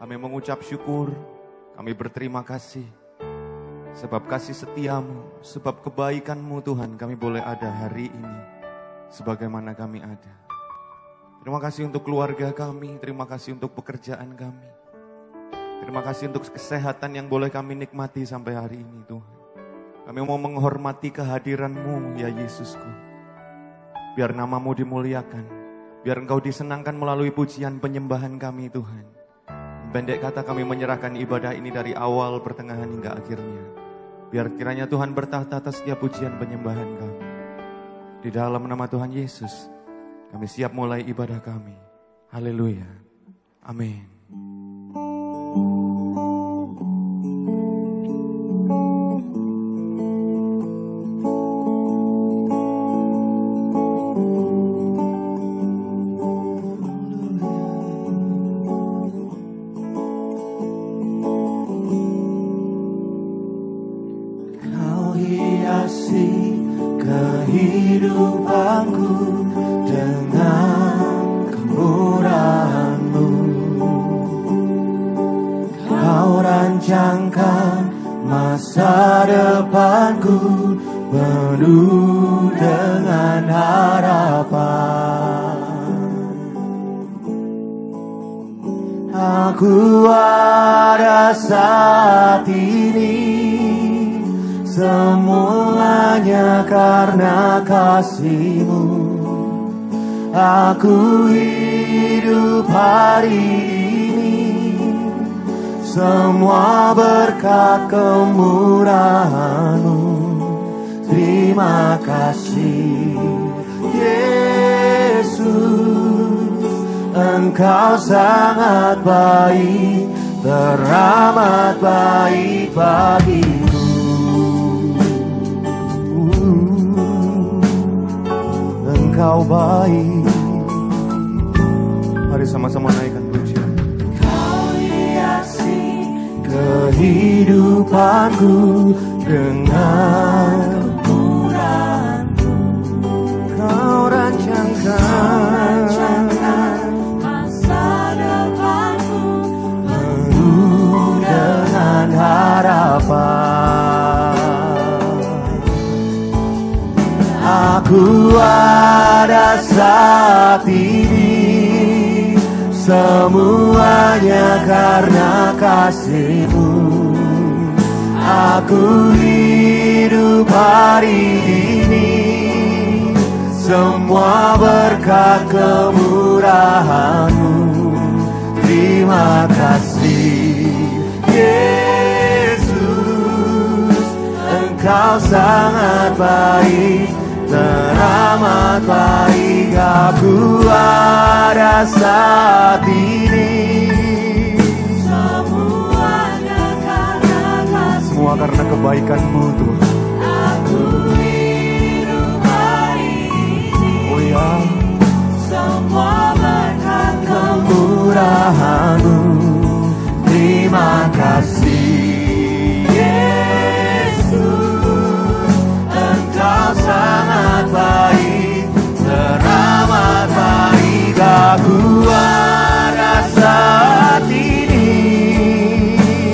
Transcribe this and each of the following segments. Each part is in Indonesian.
Kami mengucap syukur, kami berterima kasih. Sebab kasih setiamu, sebab kebaikanmu Tuhan, kami boleh ada hari ini. Sebagaimana kami ada. Terima kasih untuk keluarga kami, terima kasih untuk pekerjaan kami. Terima kasih untuk kesehatan yang boleh kami nikmati sampai hari ini Tuhan. Kami mau menghormati kehadiran-Mu ya Yesusku. Biar nama-Mu dimuliakan, biar Engkau disenangkan melalui pujian penyembahan kami Tuhan. Pendek kata kami menyerahkan ibadah ini dari awal, pertengahan hingga akhirnya. Biar kiranya Tuhan bertahta atas setiap pujian penyembahan kami. Di dalam nama Tuhan Yesus, kami siap mulai ibadah kami. Haleluya. Amin. Kehidupanku dengan kemurahan-Mu, Kau rancangkan masa depanku penuh dengan harapan. Aku ada saat ini semuanya karena kasih-Mu. Aku hidup hari ini semua berkat kemurahan-Mu. Terima kasih Yesus, Engkau sangat baik, teramat baik bagiku. Engkau baik. Mari sama-sama naikkan pujian. Kau hiasi kehidupanku dengan kemurahan-Mu. Kau rancangkan masa depanku penuh dengan harapan. Aku ada saat ini semuanya karena kasih-Mu. Aku hidup hari ini semua berkat kemurahan-Mu. Terima kasih Yesus, Engkau sangat baik, teramat baik. Aku ada saat ini semuanya karena kasih. Semua karena kebaikan-Mu Tuhan. Aku hidup hari ini, Oh ya, semua berkat kemurahan-Mu. Terima kasih Yesus, Engkau sangat baik, teramat baik. Aku ada saat ini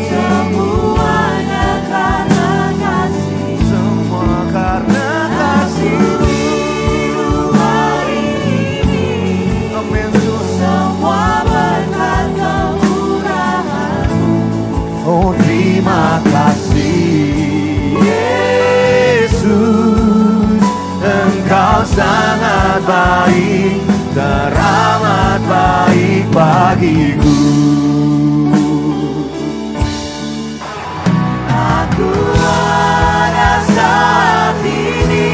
semuanya karena kasih. Semua karena kasih. Hidup hari ini, amin Tuhan. semua berkat kemurahan-Mu. Oh Terima kasih Yesus, Engkau sangat baik, teramat baik bagiku. Aku ada saat ini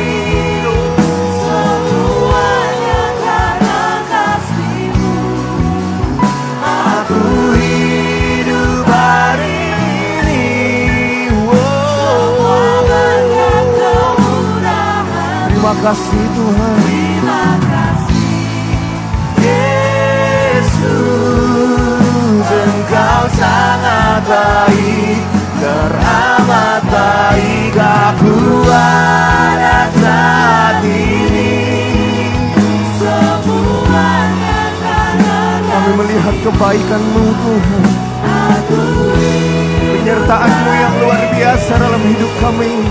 semuanya karena kasih-Mu. Aku hidup hari ini, semua berkat kemurahan. Terima kasih Tuhan. Terima kasih Yesus, Engkau sangat baik, teramat baik. Aku ada saat ini semuanya karena Kami melihat kebaikan-Mu Tuhan. Penyertaan-Mu yang luar biasa dalam hidup kami.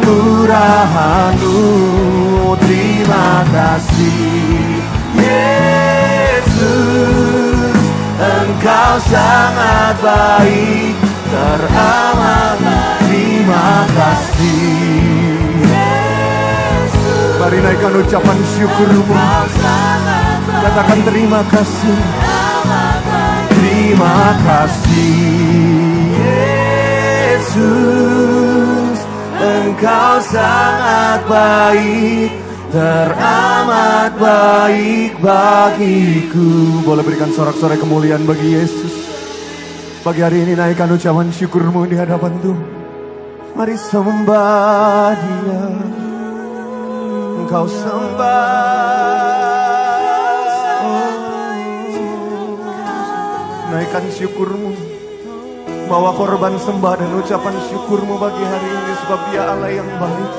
Kemurahan-Mu, terima kasih Yesus. Engkau sangat baik, teramat. Terima kasih Yesus. Mari naikkan ucapan syukur-Mu. Katakan terima kasih. Terima kasih Yesus. Engkau sangat baik, teramat baik bagiku. Boleh berikan sorak-sorai kemuliaan bagi Yesus. Pagi hari ini naikkan ucapan syukur-Mu di hadapan Tuhan. Mari sembah Dia. Engkau sembah. Naikkan syukur-Mu. Bawa korban sembah dan ucapan syukur-Mu bagi hari ini. Sebab Dia Allah yang baik.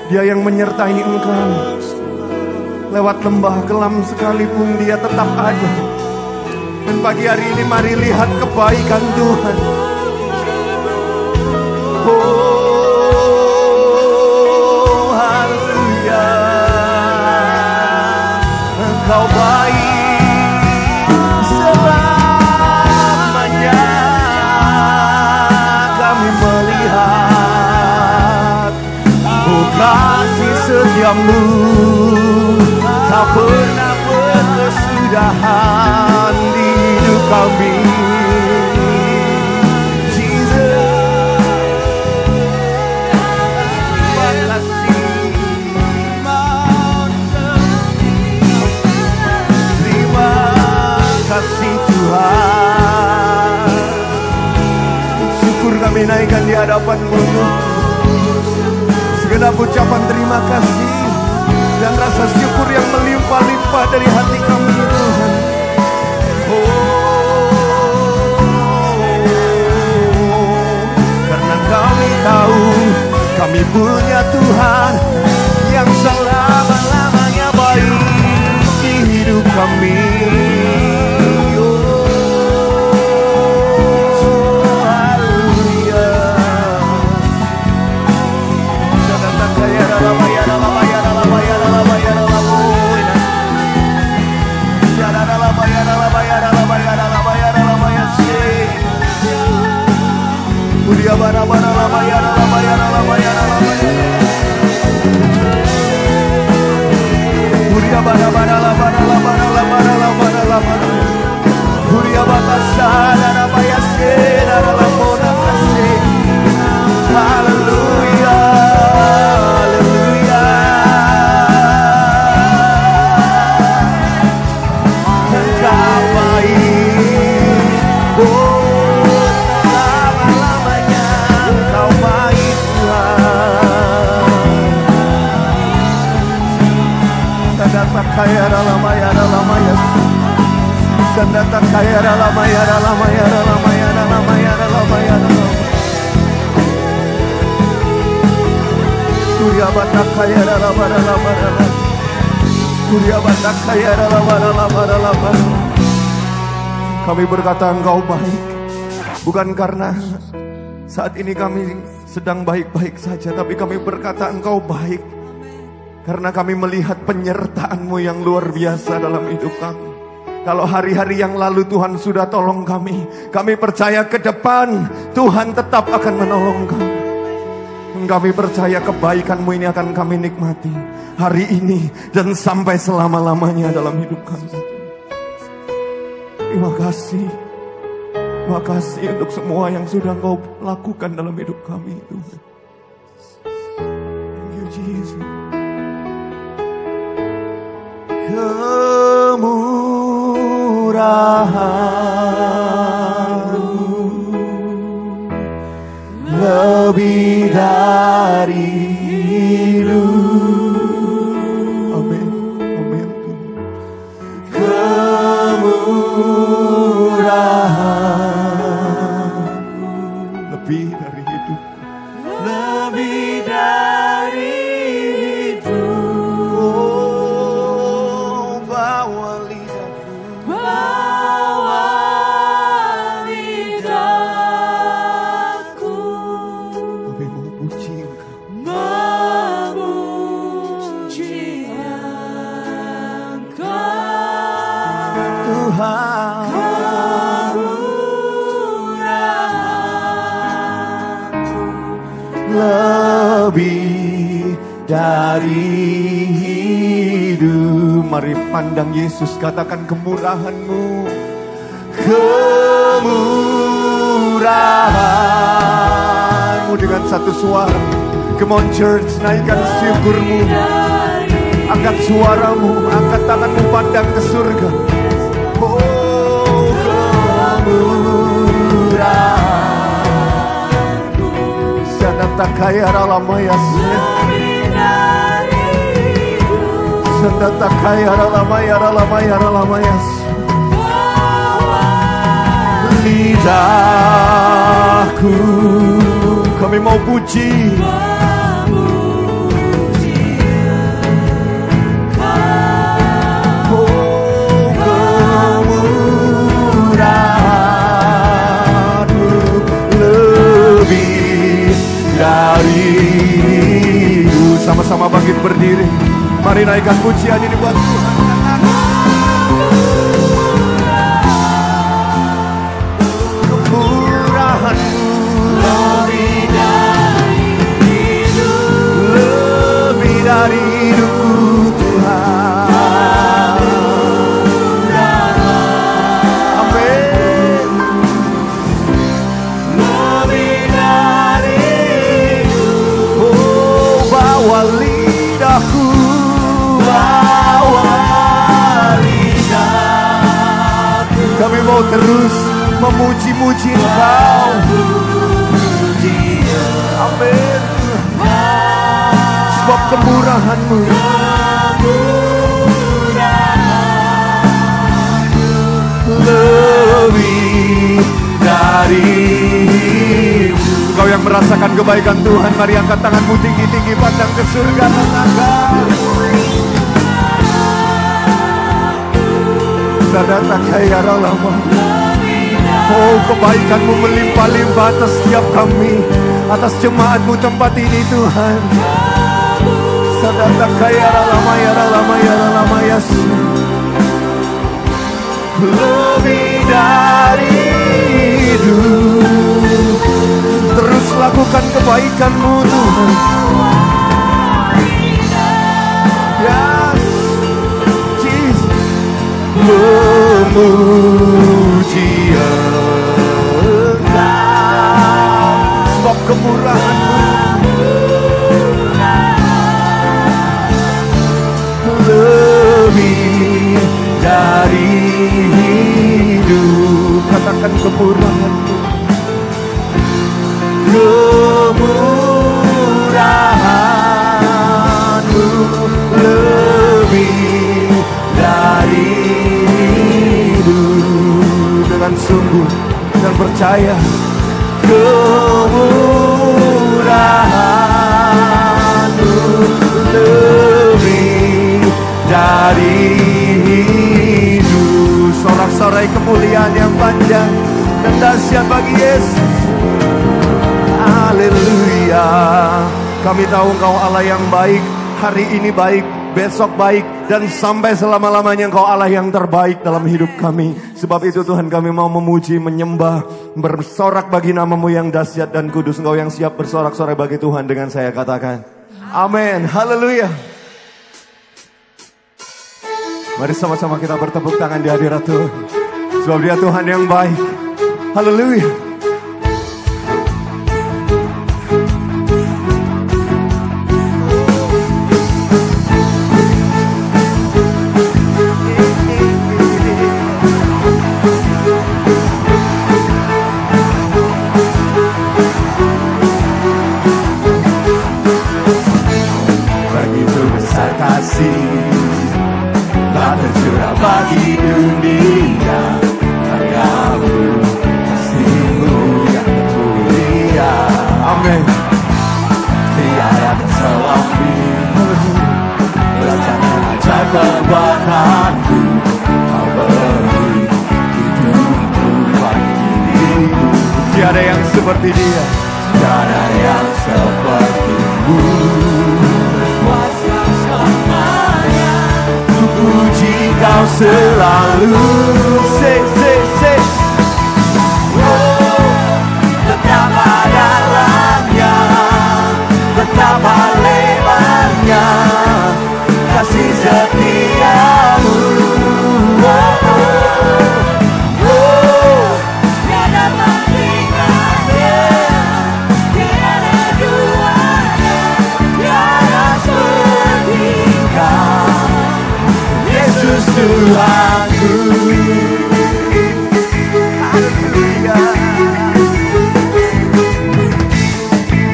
Dia yang menyertai engkau. Lewat lembah kelam sekalipun Dia tetap ada. Dan pagi hari ini mari lihat kebaikan Tuhan. Oh, haleluya. Engkau baik selamanya. Kami melihat kasih setiamu, tak pernah berkesudahan di hidup kami. Kami naikkan di hadapan-Mu, segenap ucapan terima kasih dan rasa syukur yang melimpah-limpah dari hati kami Tuhan. Karena kami tahu kami punya Tuhan yang selama-lamanya baik di hidup kami. Kami berkata Engkau baik, bukan karena saat ini kami sedang baik-baik saja, tapi kami berkata Engkau baik karena kami melihat penyertaan-Mu yang luar biasa dalam hidup kami. Kalau hari-hari yang lalu Tuhan sudah tolong kami percaya ke depan Tuhan tetap akan menolong kami. Kami percaya kebaikan-Mu ini akan kami nikmati hari ini dan sampai selama-lamanya dalam hidup kami. Terima kasih. Terima kasih untuk semua yang sudah Engkau lakukan dalam hidup kami Tuhan. Thank you Jesus. Kemurahan-Mu lebih dari hidup. Amin. Amin. Kemurahan lebih dari hidup. Lebih dari hidup. Oh, bawa lidahku. lebih dari hidup. Mari pandang Yesus, katakan kemurahan-Mu. Kemurahan-Mu dengan satu suara. Come on church, naikkan syukur-Mu. Angkat suaramu, angkat tanganmu, pandang ke surga. Oh, kemurahan-Mu. Sanata kaya ralamaya. Sanata kaya ralamaya. Lidahku, kami mau puji. Sama-sama bangkit berdiri. Mari naikkan pujian ini buat Tuhan. Kemurahan-Mu lebih dari hidup, lebih dari hidupku Tuhan. Amin. Lebih dari hidup. Oh, bawa lidahku, bawa lidahku. Kami mau terus memuji-muji Engkau. Amin. Sebab kemurahan-Mu lebih dari hidup. Kau yang merasakan kebaikan Tuhan, mari angkat tanganmu tinggi-tinggi, pandang ke surga. Sadata kaya lama. Oh, kebaikan-Mu melimpah-limpah atas setiap kami, atas jemaat-Mu tempat ini Tuhan. Sadata kaya lama ya. Lebih dari hidup. Terus lakukan kebaikan-Mu Tuhan. Yes, Jesus. Memuji Engkau sebab kemurahan-Mu lebih dari hidup. Katakan kemurahan-Mu. Kemurahan-Mu lebih dari hidup. Dengan sungguh dan percaya. Kemurahan-Mu lebih dari hidup. Sorak-sorai kemuliaan yang panjang dan dahsyat bagi Yesus. Haleluya. Kami tahu Engkau Allah yang baik. Hari ini baik, besok baik, dan sampai selama-lamanya Engkau Allah yang terbaik dalam hidup kami. Sebab itu Tuhan, kami mau memuji, menyembah, bersorak bagi nama-Mu yang dahsyat dan kudus. Engkau yang siap bersorak-sorai bagi Tuhan dengan saya katakan amin. Haleluya. Mari sama-sama kita bertepuk tangan di hadirat Tuhan. Sebab Dia Tuhan yang baik. Haleluya. Begitu besar kasih tak tercurah bagi dunia. Karya-Mu, kasih-Mu yang mulia. Amin. Tiada terselami rencana ajaib perbuatanmu. Kau beri hidupku bagi dirimu. Tiada yang seperti Dia. Tiada yang seperti-Mu. Kuasa selamanya. Ku puji Kau selalu betapa dalamnya, betapa lebarnya kasih setiamu. Tiada bandingannya, tiada duanya, tiada setingkah Yesus Tuhanku.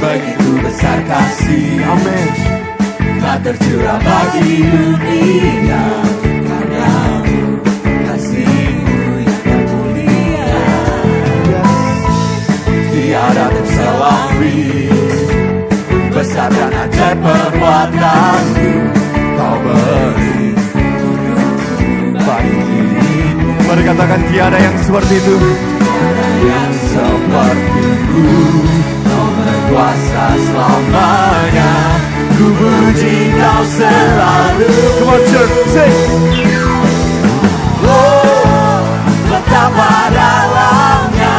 Begitu besar kasih, amin, tak tercurah bagi dunia. Karena-Mu, kasih-Mu yang termulia, tiada terselawi. Besar dan ajaib perbuatan-Mu, Kau beri bagi dirimu. Mari katakan tiada yang seperti itu. Tiada yang seperti-Mu, Kau berkuasa selamanya. Ku puji Kau selalu. Come on church, sing. Oh, betapa dalamnya,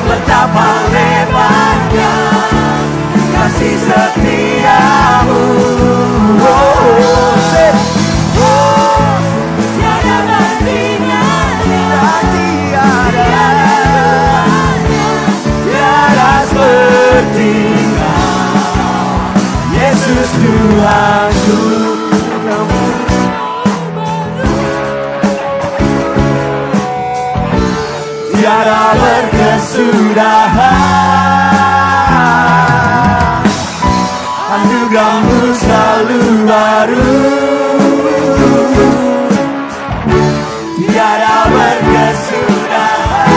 betapa lebarnya kasih setiamu. Oh, sing. Oh, tiada bandingannya, tiada sepertinya Yesus Tuhanku. Tiada berkesudahan, anugerah-Mu selalu baru. Tiada berkesudahan.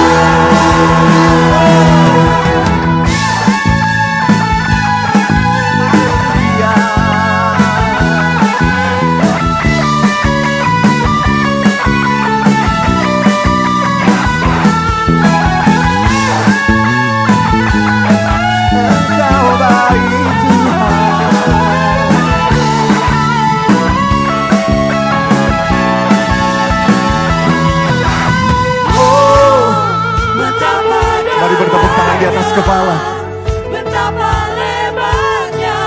Di atas kepala. Betapa lebarnya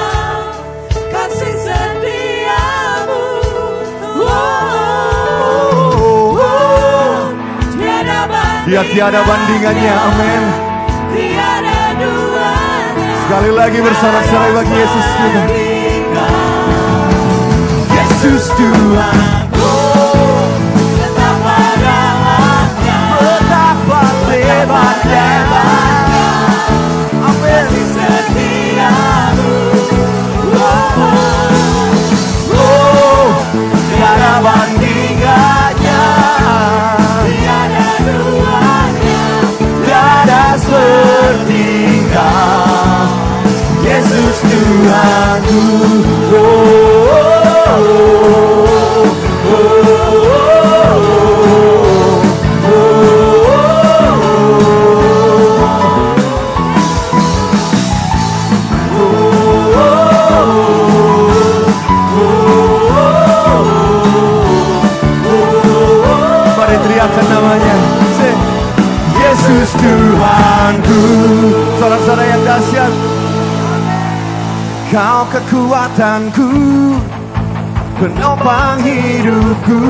kasih setiamu. Dia tiada bandingannya, amin. Tiada duanya. Sekali lagi bersorak-sorai bagi Yesus kita. Yesus Tuhanku. Betapa dalamnya, betapa lebarnya kasih setiamu. Tiada bandingannya, tiada duanya, tiada setingkah Yesus Tuhanku. Namanya Yesus Tuhanku. saudara-saudara yang dahsyat, Kau kekuatanku, penopang hidupku,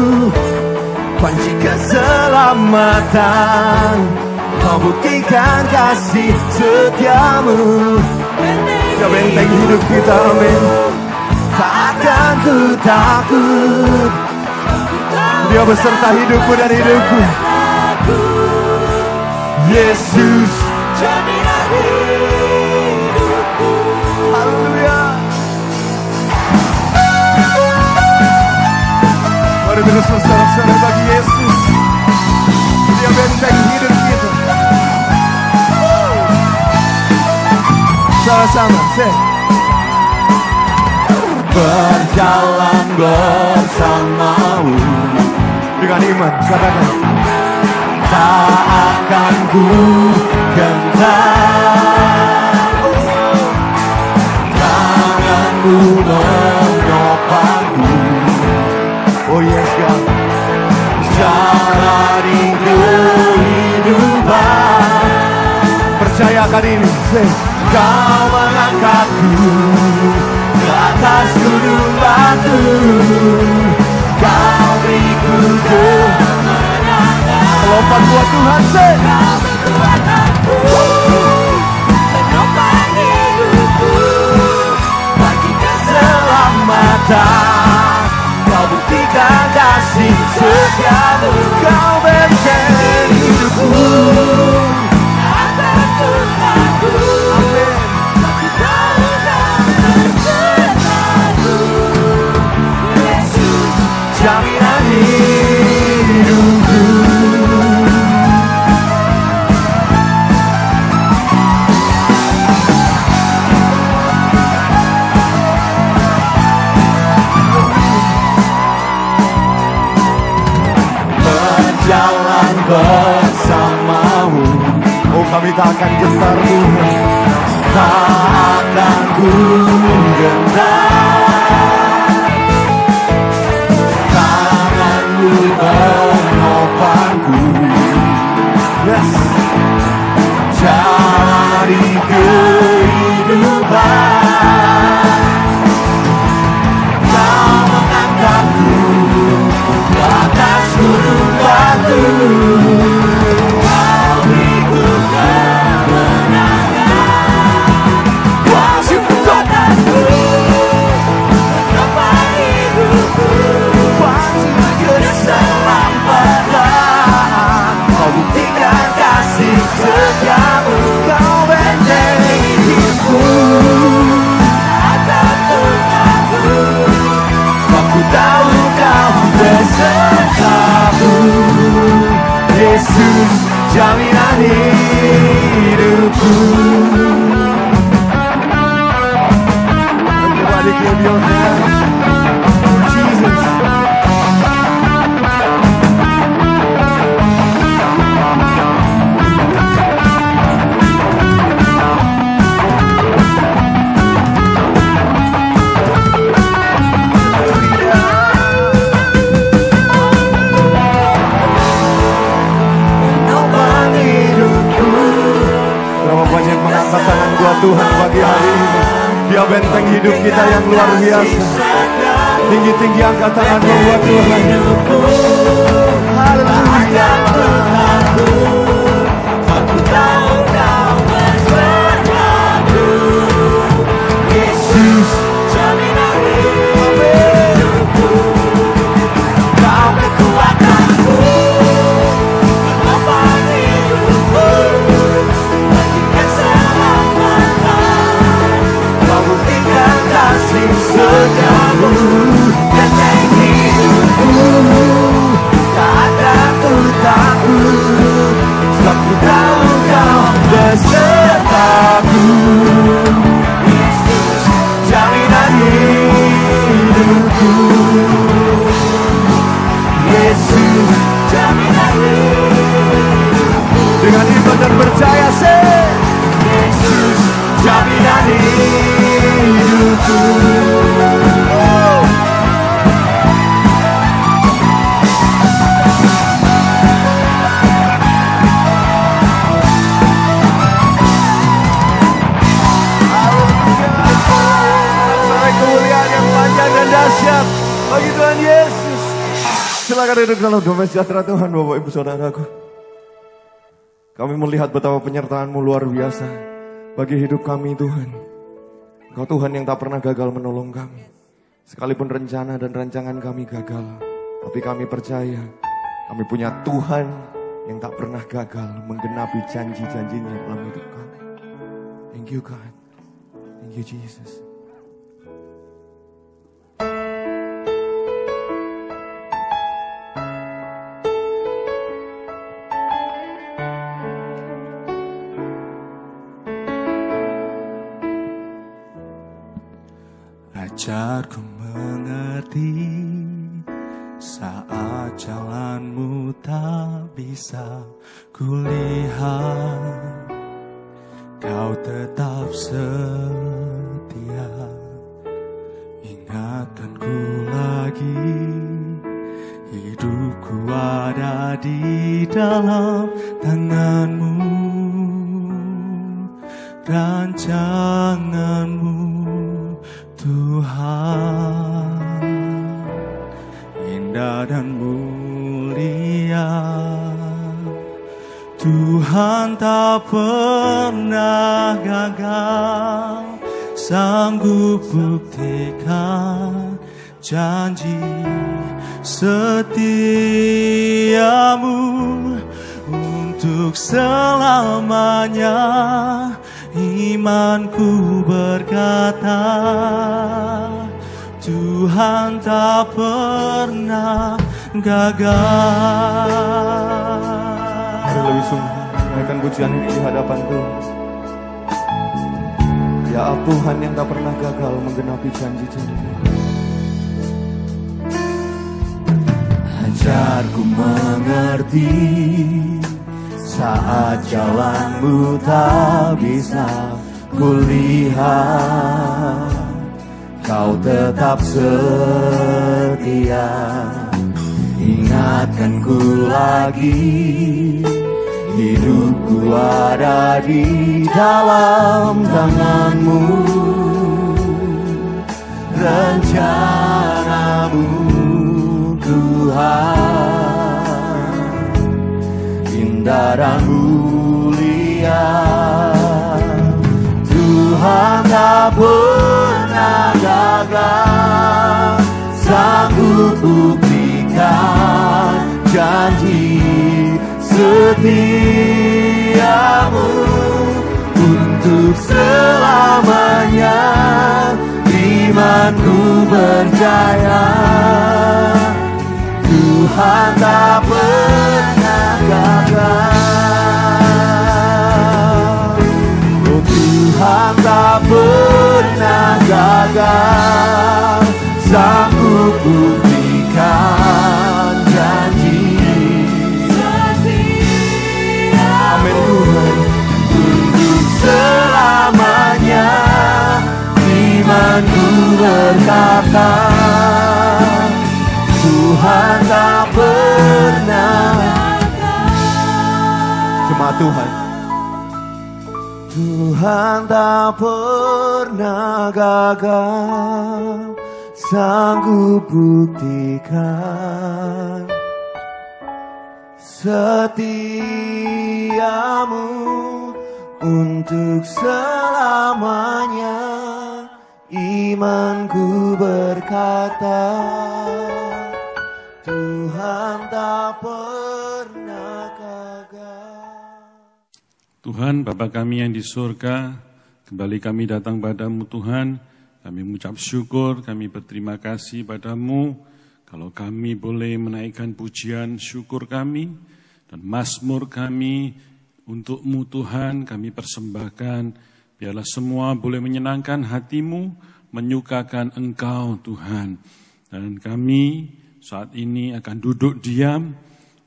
panci keselamatan. Kau buktikan kasih setiamu, Kau benteng hidup kita, amin. Takkan ku takut, Dia beserta hidupku dan hidupku. Yesus jadilah hidupku. Haleluya. Mari terus bersorak-sorai bagi Yesus. Dia benteng hidup kita. Sama-sama, say. Berjalan bersamamu Dengan iman, katakan. Tak akan ku gentar, tanganmu menopangku. Oh yes God. sayang. Jalani kehidupan. Percayakan ini. Kau mengangkatku ke atas gunung batu. Kau beriku kemenangan. Lompat buat Tuhan, Kau kekuatanku, penopang hidupku, bagi keselamatan. Kau buktikan kasih setiamu. Kau benteng hidupku. Tak takut aku, tapi kau besertaku. Yesus, Jaminan hidupku. Berjalan bersamamu. Oh, kami tak akan gentar, Tuhan. Tak akan ku gentar. Tanganmu menopangku. Yes. Jalani kehidupan. Kau mengangkatku ke atas gunung batu. Kau beriku kemenangan. Kau kekuatanku, penopang hidupku, bagi keselamatan. Kau buktikan kasih setiamu. Kau benteng hidupku. tak takut aku. Sebab ku tahu kau besertaku. Yesus, jaminan hidupku. Everybody clap your hands. Jesus. Penopang hidupku. Berapa banyak mengangkat tangan buat Tuhan pagi hari ini. Dia benteng hidup kita yang luar biasa. Tinggi-tinggi angkat tangan buat Tuhan. Haleluya. Aku tahu kau besertaku. Yesus, Jaminan hidupku, kau kekuatanku, penopang hidupku, bagi keselamatan. kau buktikan kasih setiamu. Benteng hidupku. Tak ada ku takut. Sebab ku tahu kau besertaku. Yesus, jaminan hidupku. Yesus, jaminan hidupku. Dengan iman dan percaya Yesus, jaminan hidupku. Sampai kemuliaan yang panjang dan dahsyat bagi Tuhan Yesus. Silakan duduk dalam damai sejahtera Tuhan, Bapak Ibu Saudaraku. Kami melihat betapa penyertaan-Mu luar biasa bagi hidup kami, Tuhan. Engkau Tuhan yang tak pernah gagal menolong kami. Sekalipun rencana dan rancangan kami gagal, tapi kami percaya kami punya Tuhan yang tak pernah gagal menggenapi janji-janjinya dalam hidup kami. Thank you God. Thank you Jesus. Ajarku mengerti saat jalanmu tak bisa kulihat, kau tetap setia. Ingatkanku lagi Hidupku ada di dalam tangan-Mu, rancangan-Mu Tuhan, indah dan mulia. Tuhan tak pernah gagal, sanggup buktikan janji setiamu untuk selamanya. Imanku berkata, Tuhan tak pernah gagal. Mari lebih sungguh menaikkan pujian ini di hadapan Tuhan. Ya Tuhan yang tak pernah gagal menggenapi janji-janji. Ajarku mengerti saat jalanmu tak bisa kulihat, Kau tetap setia. Ingatkanku lagi, hidupku ada di dalam tangan-Mu, rencana-Mu Tuhan, indah dan mulia. Tuhan tak pernah gagal, sanggup buktikan janji setiamu untuk selamanya. Imanku percaya, Tuhan tak pernah gagal. Oh, Tuhan tak pernah gagal, sanggup buktikan janji setia. Amin Tuhan, untuk selamanya. Imanku berkata, Tuhan tak pernah gagal. Jemaat Tuhan, Tuhan tak pernah gagal, sanggup buktikan setiamu untuk selamanya. Imanku berkata, Tuhan tak pernah gagal. Tuhan, Bapa kami yang di surga, kembali kami datang padamu Tuhan. Kami mengucap syukur, kami berterima kasih padamu. Kalau kami boleh menaikkan pujian syukur kami dan mazmur kami untuk-Mu Tuhan, kami persembahkan. Biarlah semua boleh menyenangkan hatimu, menyukakan Engkau Tuhan. Dan kami saat ini akan duduk diam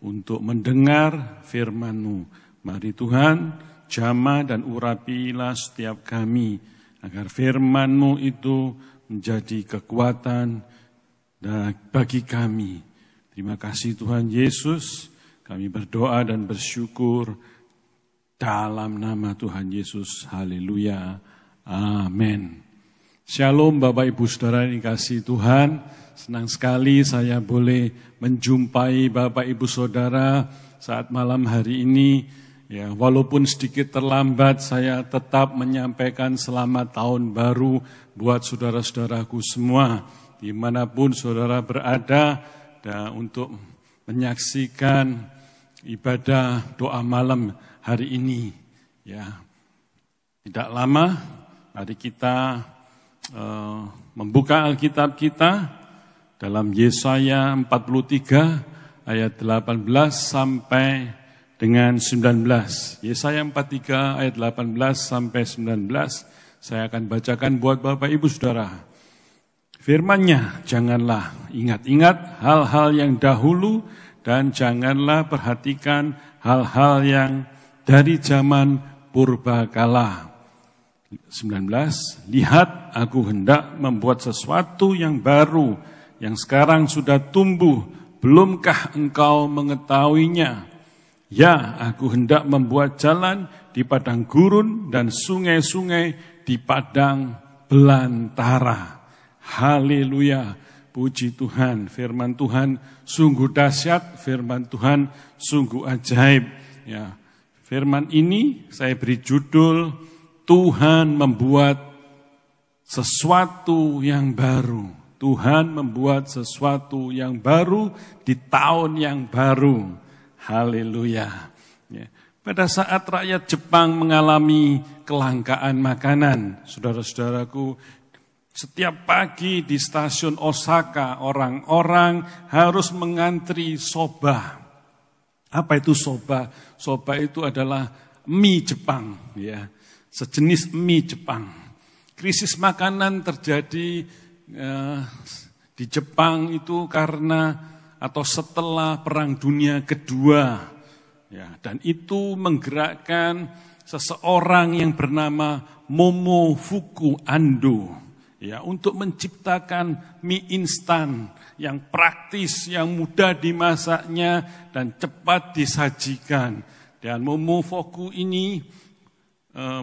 untuk mendengar firman-Mu. Mari Tuhan, jamah dan urapilah setiap kami, agar firman-Mu itu menjadi kekuatan bagi kami. Terima kasih Tuhan Yesus, kami berdoa dan bersyukur dalam nama Tuhan Yesus. Haleluya. Amin. Shalom Bapak Ibu Saudara yang dikasihi Tuhan. Senang sekali saya boleh menjumpai Bapak Ibu Saudara saat malam hari ini. Ya, walaupun sedikit terlambat, saya tetap menyampaikan selamat tahun baru buat saudara-saudaraku semua, dimanapun saudara berada, dan untuk menyaksikan ibadah doa malam hari ini. Ya, tidak lama, mari kita membuka Alkitab kita dalam Yesaya 43 ayat 18 sampai dengan 19. Yesaya 43 ayat 18 sampai 19. Saya akan bacakan buat Bapak Ibu Saudara. Firman-Nya, janganlah ingat-ingat hal-hal yang dahulu dan janganlah perhatikan hal-hal yang dari zaman purbakala. 19. Lihat, aku hendak membuat sesuatu yang baru, yang sekarang sudah tumbuh, belumkah engkau mengetahuinya? Ya, aku hendak membuat jalan di padang gurun dan sungai-sungai di padang belantara. Haleluya, puji Tuhan. Firman Tuhan sungguh dahsyat, firman Tuhan sungguh ajaib. Ya, firman ini saya beri judul, Tuhan membuat sesuatu yang baru. Tuhan membuat sesuatu yang baru di tahun yang baru. Haleluya. Ya. Pada saat rakyat Jepang mengalami kelangkaan makanan, saudara-saudaraku, setiap pagi di stasiun Osaka orang-orang harus mengantri soba. Apa itu soba? Soba itu adalah mie Jepang, ya, sejenis mie Jepang. Krisis makanan terjadi di Jepang itu karena atau setelah Perang Dunia Kedua, ya, dan itu menggerakkan seseorang yang bernama Momofuku Ando, ya, untuk menciptakan mie instan yang praktis, yang mudah dimasaknya dan cepat disajikan. Dan Momofuku ini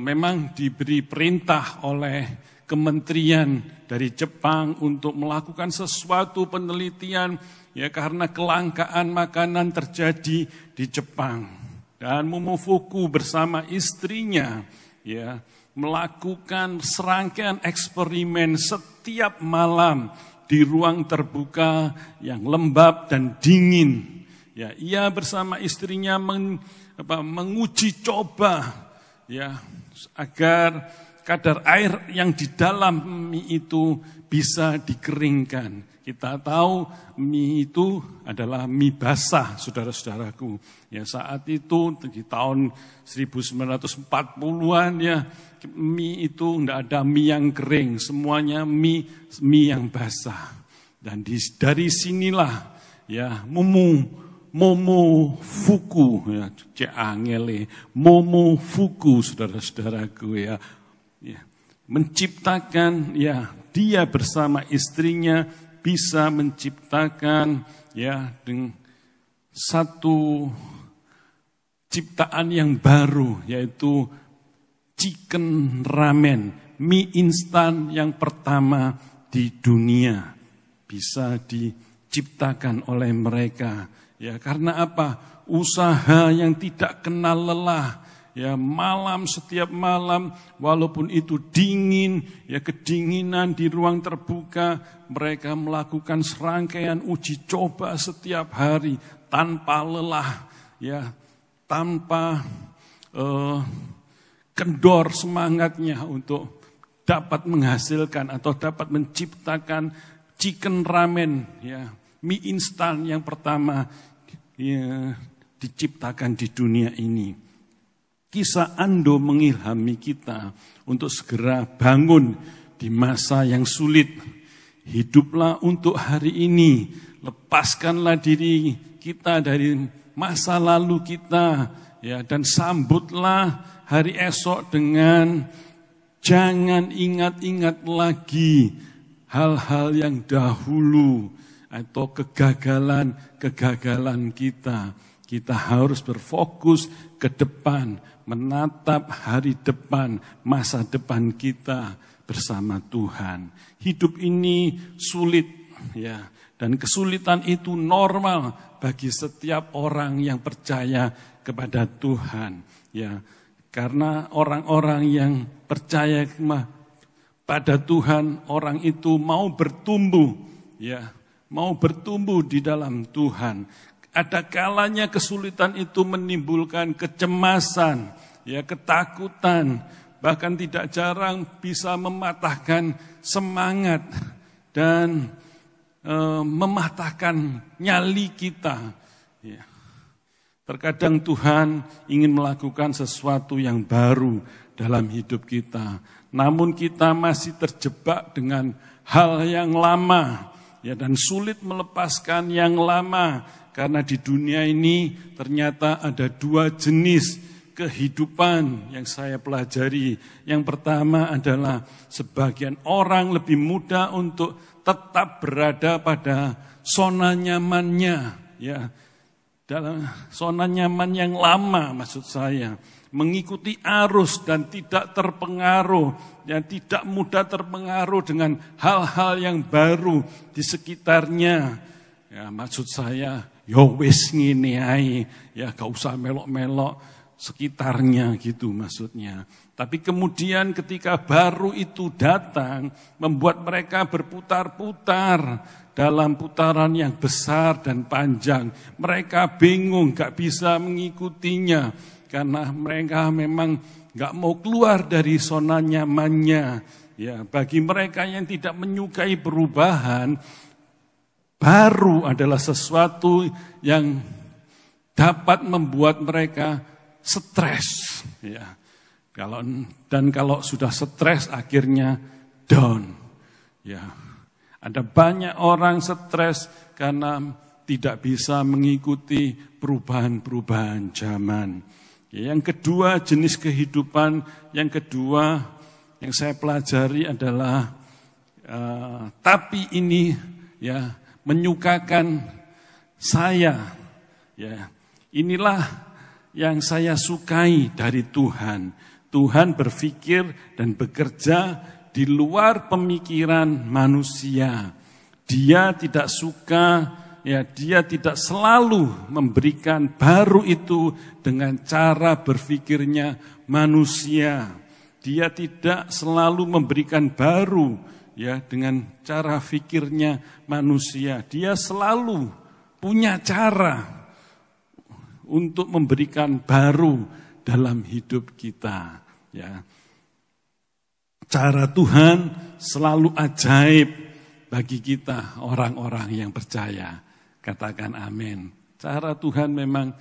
memang diberi perintah oleh kementerian dari Jepang untuk melakukan sesuatu penelitian, ya, karena kelangkaan makanan terjadi di Jepang. Dan Momofuku bersama istrinya, ya, melakukan serangkaian eksperimen setiap malam di ruang terbuka yang lembab dan dingin. Ya, ia bersama istrinya menguji coba, ya, agar kadar air yang di dalam mie itu bisa dikeringkan. Kita tahu mie itu adalah mie basah, saudara-saudaraku. Ya, saat itu di tahun 1940-an, ya, mie itu tidak ada mie yang kering, semuanya mie yang basah. Dan dari sinilah, ya, Momofuku, ya, Momofuku, saudara-saudaraku, ya, menciptakan, ya, dia bersama istrinya bisa menciptakan, ya, dengan satu ciptaan yang baru, yaitu chicken ramen, mie instan yang pertama di dunia bisa diciptakan oleh mereka. Ya, karena apa? Usaha yang tidak kenal lelah. Ya, setiap malam, walaupun itu dingin, ya, kedinginan di ruang terbuka, mereka melakukan serangkaian uji coba setiap hari tanpa lelah, ya, tanpa kendor semangatnya untuk dapat menghasilkan atau dapat menciptakan chicken ramen, ya, mie instan yang pertama, ya, diciptakan di dunia ini. Kisah Ando mengilhami kita untuk segera bangun di masa yang sulit. Hiduplah untuk hari ini. Lepaskanlah diri kita dari masa lalu kita, ya, dan sambutlah hari esok dengan jangan ingat-ingat lagi hal-hal yang dahulu atau kegagalan kita. Kita harus berfokus ke depan, menatap hari depan, masa depan kita bersama Tuhan. Hidup ini sulit, ya, dan kesulitan itu normal bagi setiap orang yang percaya kepada Tuhan, ya. Karena orang-orang yang percaya pada Tuhan, orang itu mau bertumbuh, ya, mau bertumbuh di dalam Tuhan. Ada kalanya kesulitan itu menimbulkan kecemasan, ya, ketakutan, bahkan tidak jarang bisa mematahkan semangat dan mematahkan nyali kita. Ya. Terkadang Tuhan ingin melakukan sesuatu yang baru dalam hidup kita, namun kita masih terjebak dengan hal yang lama, ya, dan sulit melepaskan yang lama. Karena di dunia ini ternyata ada dua jenis kehidupan yang saya pelajari. Yang pertama adalah sebagian orang lebih mudah untuk tetap berada pada zona nyamannya, ya, dalam zona nyaman yang lama, maksud saya, mengikuti arus dan tidak terpengaruh, ya, tidak mudah terpengaruh dengan hal-hal yang baru di sekitarnya. Ya, maksud saya, yo wis ngene ae, ya, gak usah melok-melok sekitarnya gitu maksudnya. Tapi kemudian ketika baru itu datang, membuat mereka berputar-putar dalam putaran yang besar dan panjang. Mereka bingung, gak bisa mengikutinya, karena mereka memang gak mau keluar dari zona nyamannya. Ya, bagi mereka yang tidak menyukai perubahan, baru adalah sesuatu yang dapat membuat mereka stres. Ya. Kalau sudah stres akhirnya down. Ya. Ada banyak orang stres karena tidak bisa mengikuti perubahan-perubahan zaman. Ya, yang kedua, jenis kehidupan yang kedua yang saya pelajari adalah tapi ini, ya, menyukakan saya. Ya, inilah yang saya sukai dari Tuhan. Tuhan berpikir dan bekerja di luar pemikiran manusia. Dia tidak suka, ya, dia tidak selalu memberikan baru itu dengan cara berpikirnya manusia. Dia tidak selalu memberikan baru, ya, dengan cara pikirnya manusia. Dia selalu punya cara untuk memberikan baru dalam hidup kita, ya. Cara Tuhan selalu ajaib bagi kita orang-orang yang percaya. Katakan amin. Cara Tuhan memang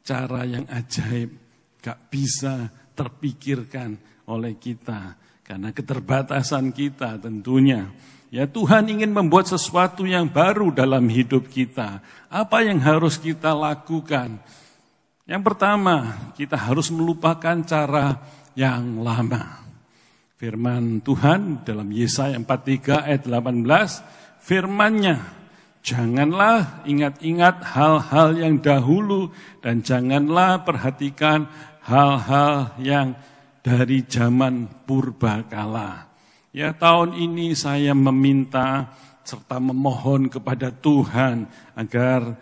cara yang ajaib, gak bisa terpikirkan oleh kita karena keterbatasan kita tentunya. Ya, Tuhan ingin membuat sesuatu yang baru dalam hidup kita. Apa yang harus kita lakukan? Yang pertama, kita harus melupakan cara yang lama. Firman Tuhan dalam Yesaya 43 ayat 18, firman-Nya, janganlah ingat-ingat hal-hal yang dahulu dan janganlah perhatikan hal-hal yang dari zaman purbakala. Ya, tahun ini saya meminta serta memohon kepada Tuhan agar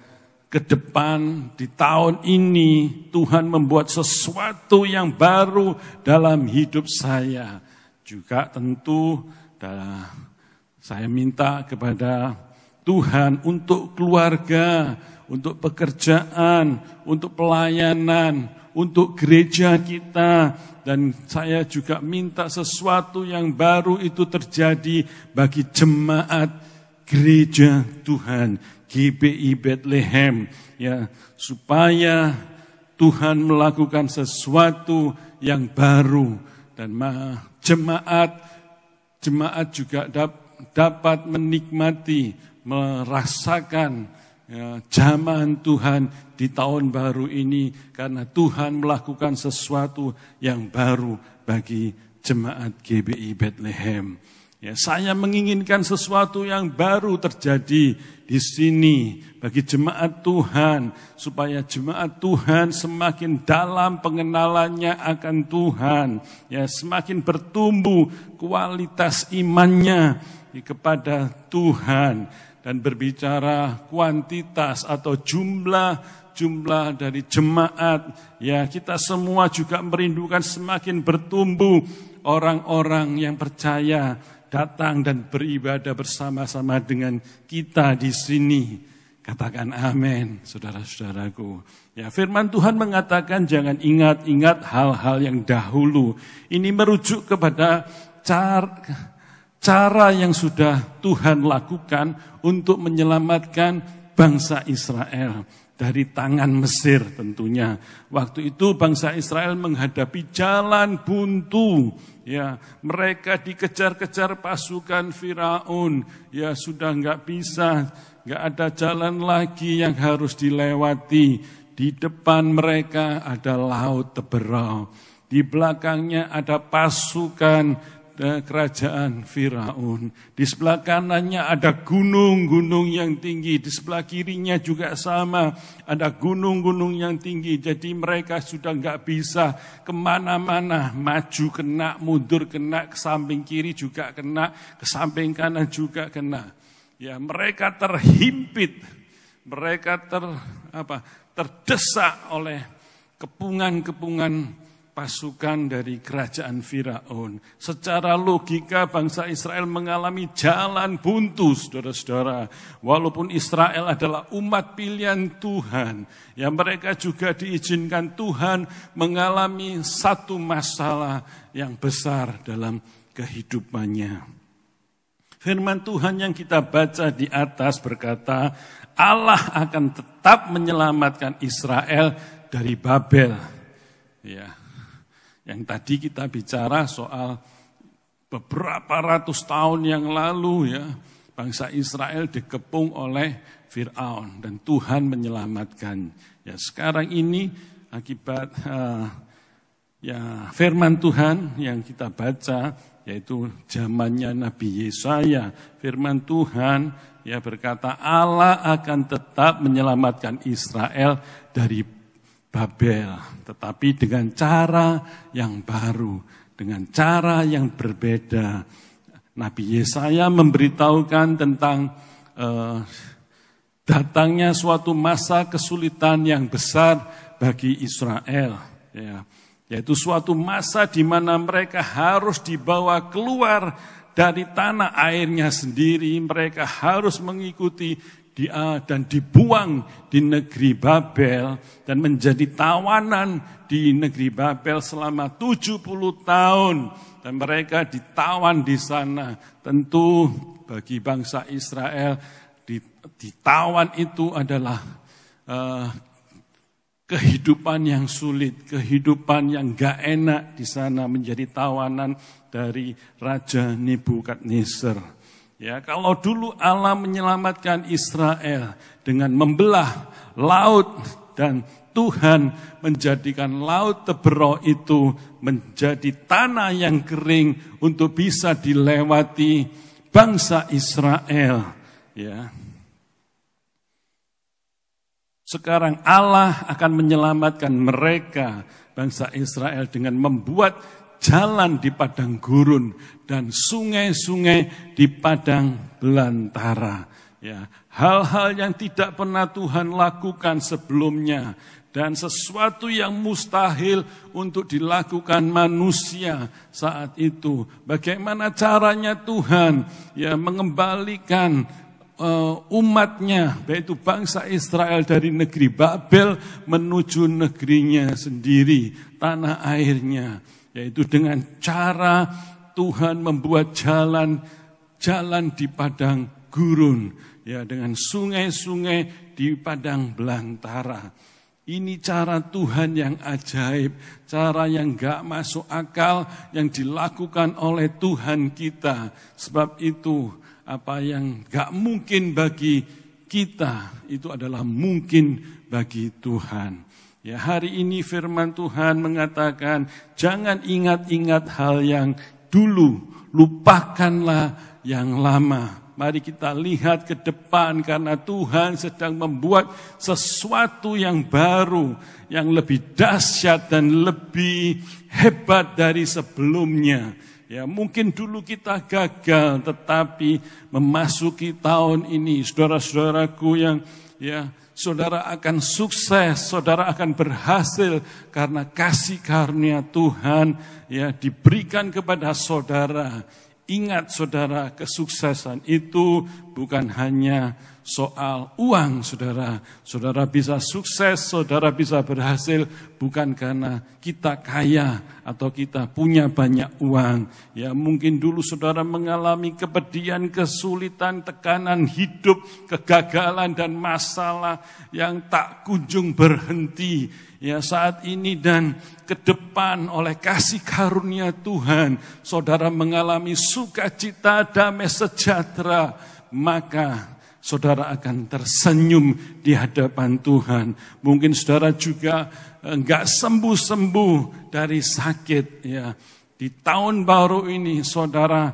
ke depan di tahun ini Tuhan membuat sesuatu yang baru dalam hidup saya. Juga tentu saya minta kepada Tuhan untuk keluarga, untuk pekerjaan, untuk pelayanan, untuk gereja kita. Dan saya juga minta sesuatu yang baru itu terjadi bagi jemaat gereja Tuhan, GBI Bethlehem, ya, supaya Tuhan melakukan sesuatu yang baru dan jemaat juga dapat menikmati, merasakan, ya, zaman Tuhan di tahun baru ini karena Tuhan melakukan sesuatu yang baru bagi jemaat GBI Bethlehem. Ya, saya menginginkan sesuatu yang baru terjadi di sini bagi jemaat Tuhan, supaya jemaat Tuhan semakin dalam pengenalannya akan Tuhan, ya, semakin bertumbuh kualitas imannya kepada Tuhan. Dan berbicara kuantitas atau jumlah dari jemaat, ya, kita semua juga merindukan semakin bertumbuh orang-orang yang percaya datang dan beribadah bersama-sama dengan kita di sini. Katakan amin, saudara-saudaraku. Ya, firman Tuhan mengatakan jangan ingat-ingat hal-hal yang dahulu. Ini merujuk kepada cara yang sudah Tuhan lakukan untuk menyelamatkan bangsa Israel dari tangan Mesir tentunya. Waktu itu bangsa Israel menghadapi jalan buntu. Ya, mereka dikejar-kejar pasukan Firaun. Ya, sudah enggak bisa, enggak ada jalan lagi yang harus dilewati. Di depan mereka ada laut Teberau. Di belakangnya ada pasukan kerajaan Firaun. Di sebelah kanannya ada gunung-gunung yang tinggi, di sebelah kirinya juga sama, ada gunung-gunung yang tinggi. Jadi mereka sudah nggak bisa kemana-mana, maju kena, mundur kena, ke samping kiri juga kena, ke samping kanan juga kena. Ya, mereka terhimpit, mereka terdesak oleh kepungan-kepungan pasukan dari kerajaan Firaun. Secara logika bangsa Israel mengalami jalan buntu, saudara-saudara. Walaupun Israel adalah umat pilihan Tuhan, ya mereka juga diizinkan Tuhan mengalami satu masalah yang besar dalam kehidupannya. Firman Tuhan yang kita baca di atas berkata, Allah akan tetap menyelamatkan Israel dari Babel. Ya. Yang tadi kita bicara soal beberapa ratus tahun yang lalu ya, bangsa Israel dikepung oleh Firaun dan Tuhan menyelamatkan. Ya, sekarang ini akibat firman Tuhan yang kita baca, yaitu zamannya Nabi Yesaya, firman Tuhan ya berkata Allah akan tetap menyelamatkan Israel dari Babel, tetapi dengan cara yang baru, dengan cara yang berbeda. Nabi Yesaya memberitahukan tentang datangnya suatu masa kesulitan yang besar bagi Israel, ya, yaitu suatu masa di mana mereka harus dibawa keluar dari tanah airnya sendiri, mereka harus mengikuti dan dibuang di negeri Babel dan menjadi tawanan di negeri Babel selama 70 tahun dan mereka ditawan di sana. Tentu bagi bangsa Israel ditawan itu adalah kehidupan yang sulit, kehidupan yang gak enak di sana, menjadi tawanan dari Raja Nebukadnezar. Ya, kalau dulu Allah menyelamatkan Israel dengan membelah laut dan Tuhan menjadikan laut Tebero itu menjadi tanah yang kering untuk bisa dilewati bangsa Israel. Ya. Sekarang Allah akan menyelamatkan mereka, bangsa Israel, dengan membuat jalan di padang gurun dan sungai-sungai di padang belantara. Ya, hal-hal yang tidak pernah Tuhan lakukan sebelumnya dan sesuatu yang mustahil untuk dilakukan manusia saat itu. Bagaimana caranya Tuhan ya mengembalikan umatnya, yaitu bangsa Israel dari negeri Babel menuju negerinya sendiri, tanah airnya. Yaitu dengan cara Tuhan membuat jalan di padang gurun, ya, dengan sungai-sungai di padang belantara. Ini cara Tuhan yang ajaib, cara yang gak masuk akal yang dilakukan oleh Tuhan kita. Sebab itu apa yang gak mungkin bagi kita itu adalah mungkin bagi Tuhan. Ya, hari ini firman Tuhan mengatakan, jangan ingat-ingat hal yang dulu, lupakanlah yang lama. Mari kita lihat ke depan karena Tuhan sedang membuat sesuatu yang baru, yang lebih dahsyat dan lebih hebat dari sebelumnya. Ya, mungkin dulu kita gagal, tetapi memasuki tahun ini, saudara-saudaraku yang saudara akan sukses, saudara akan berhasil karena kasih karunia Tuhan ya diberikan kepada saudara. Ingat saudara, kesuksesan itu bukan hanya soal uang saudara. Saudara bisa sukses, saudara bisa berhasil bukan karena kita kaya atau kita punya banyak uang. Ya, mungkin dulu saudara mengalami kepedihan, kesulitan, tekanan hidup, kegagalan dan masalah yang tak kunjung berhenti. Ya, saat ini dan ke depan oleh kasih karunia Tuhan, saudara mengalami sukacita, damai sejahtera, maka saudara akan tersenyum di hadapan Tuhan. Mungkin saudara juga enggak sembuh-sembuh dari sakit ya. di tahun baru ini saudara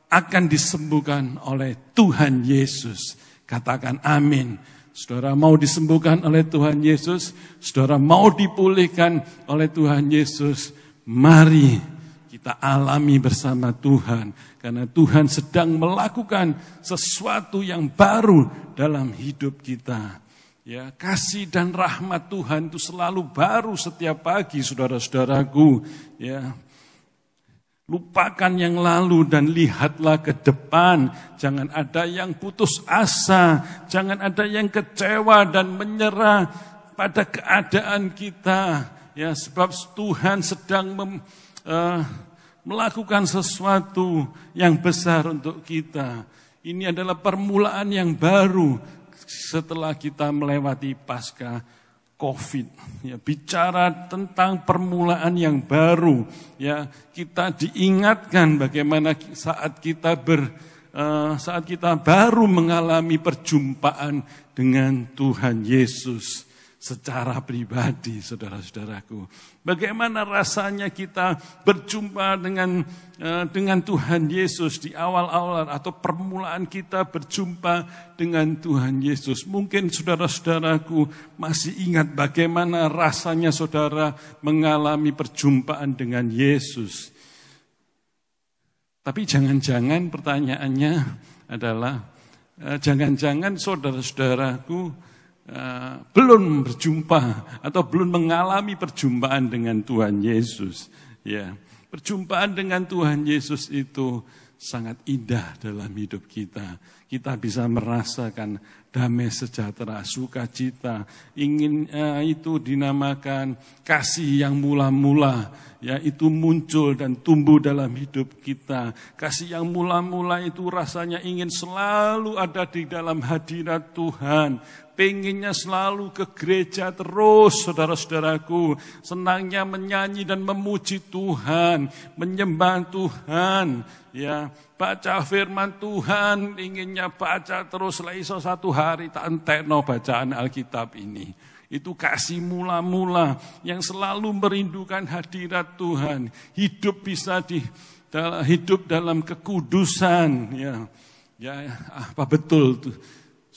akan disembuhkan oleh Tuhan Yesus. Katakan amin. Saudara mau disembuhkan oleh Tuhan Yesus, saudara mau dipulihkan oleh Tuhan Yesus, mari kita alami bersama Tuhan. Karena Tuhan sedang melakukan sesuatu yang baru dalam hidup kita. Ya, kasih dan rahmat Tuhan itu selalu baru setiap pagi, saudara-saudaraku. Ya, lupakan yang lalu dan lihatlah ke depan. Jangan ada yang putus asa, jangan ada yang kecewa dan menyerah pada keadaan kita. Ya, sebab Tuhan sedang melakukan sesuatu yang besar untuk kita. Ini adalah permulaan yang baru setelah kita melewati pasca COVID. Ya, bicara tentang permulaan yang baru, ya, kita diingatkan bagaimana saat kita baru mengalami perjumpaan dengan Tuhan Yesus secara pribadi, saudara-saudaraku. Bagaimana rasanya kita berjumpa dengan Tuhan Yesus di awal-awal atau permulaan kita berjumpa dengan Tuhan Yesus. Mungkin saudara-saudaraku masih ingat bagaimana rasanya saudara mengalami perjumpaan dengan Yesus. Tapi jangan-jangan pertanyaannya adalah, jangan-jangan saudara-saudaraku belum berjumpa atau belum mengalami perjumpaan dengan Tuhan Yesus. Ya, perjumpaan dengan Tuhan Yesus itu sangat indah dalam hidup kita. Kita bisa merasakan damai sejahtera, sukacita. Itu dinamakan kasih yang mula-mula. Ya, itu muncul dan tumbuh dalam hidup kita. Kasih yang mula-mula itu rasanya ingin selalu ada di dalam hadirat Tuhan. Pengennya selalu ke gereja terus, saudara-saudaraku. Senangnya menyanyi dan memuji Tuhan, menyembah Tuhan. Ya, baca firman Tuhan, inginnya baca terus. Iso satu hari tak entekno bacaan Alkitab ini. Itu kasih mula-mula yang selalu merindukan hadirat Tuhan. Hidup bisa hidup dalam kekudusan. Ya, apa betul tuh?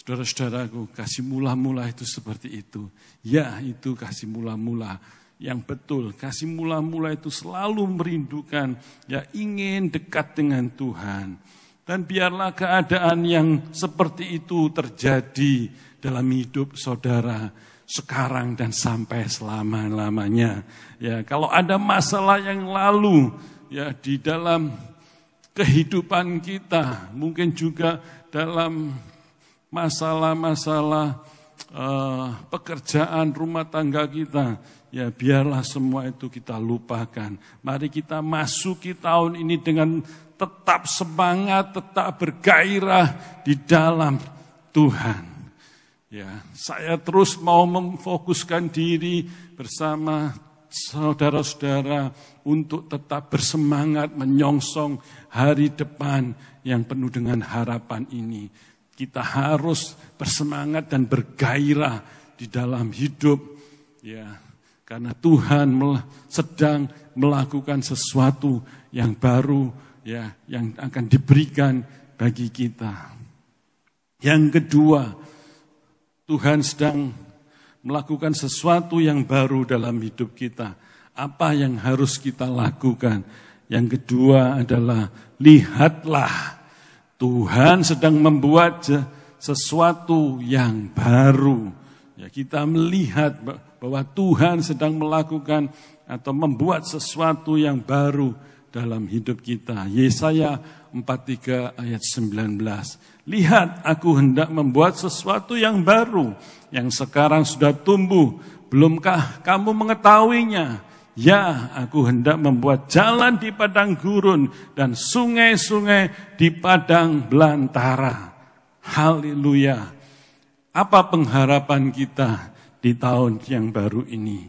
Saudara-saudaraku, kasih mula-mula itu seperti itu. Ya, itu kasih mula-mula yang betul. Kasih mula-mula itu selalu merindukan, ya, ingin dekat dengan Tuhan. Dan biarlah keadaan yang seperti itu terjadi dalam hidup saudara sekarang dan sampai selama-lamanya. Ya, kalau ada masalah yang lalu, ya, di dalam kehidupan kita, mungkin juga dalam masalah-masalah pekerjaan rumah tangga kita, ya, biarlah semua itu kita lupakan. Mari kita masuki tahun ini dengan tetap semangat, tetap bergairah di dalam Tuhan. Ya, saya terus mau memfokuskan diri bersama saudara-saudara untuk tetap bersemangat menyongsong hari depan yang penuh dengan harapan ini. Kita harus bersemangat dan bergairah di dalam hidup, ya, karena Tuhan sedang melakukan sesuatu yang baru, ya, yang akan diberikan bagi kita. Yang kedua, Tuhan sedang melakukan sesuatu yang baru dalam hidup kita. Apa yang harus kita lakukan? Yang kedua adalah lihatlah. Tuhan sedang membuat sesuatu yang baru. Ya, kita melihat bahwa Tuhan sedang melakukan atau membuat sesuatu yang baru dalam hidup kita. Yesaya 43 ayat 19. Lihat, aku hendak membuat sesuatu yang baru, yang sekarang sudah tumbuh. Belumkah kamu mengetahuinya? Ya, aku hendak membuat jalan di padang gurun dan sungai-sungai di padang belantara. Haleluya. Apa pengharapan kita di tahun yang baru ini?